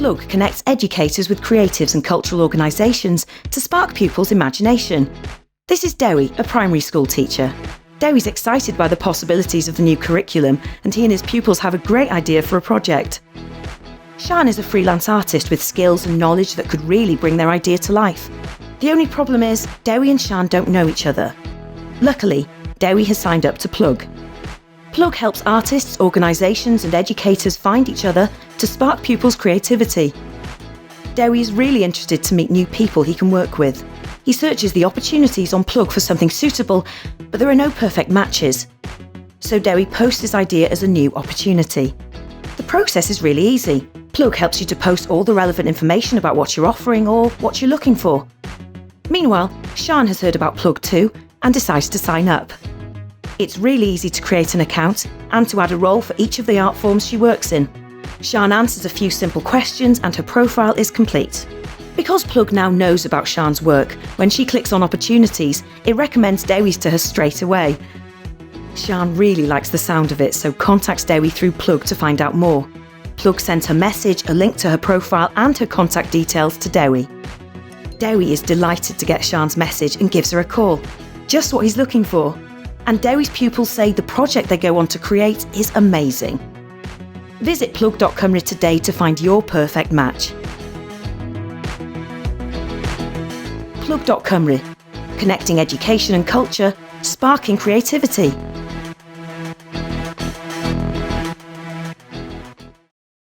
Plug connects educators with creatives and cultural organisations to spark pupils' imagination. This is Dewi, a primary school teacher. Dewi's excited by the possibilities of the new curriculum, and he and his pupils have a great idea for a project. Shan is a freelance artist with skills and knowledge that could really bring their idea to life. The only problem is, Dewi and Shan don't know each other. Luckily, Dewi has signed up to Plug. Plug helps artists, organisations and educators find each other to spark pupils' creativity. Dewi is really interested to meet new people he can work with. He searches the opportunities on Plug for something suitable, but there are no perfect matches. So Dewi posts his idea as a new opportunity. The process is really easy. Plug helps you to post all the relevant information about what you're offering or what you're looking for. Meanwhile, Shan has heard about Plug too and decides to sign up. It's really easy to create an account and to add a role for each of the art forms she works in. Shan answers a few simple questions and her profile is complete. Because Plug now knows about Shan's work, when she clicks on opportunities, it recommends Dewi's to her straight away. Shan really likes the sound of it, so contacts Dewi through Plug to find out more. Plug sends her message, a link to her profile and her contact details to Dewi. Dewi is delighted to get Shan's message and gives her a call. Just what he's looking for. And Dewi's pupils say the project they go on to create is amazing. Visit plug.cymru today to find your perfect match. Plug.cymru, connecting education and culture, sparking creativity.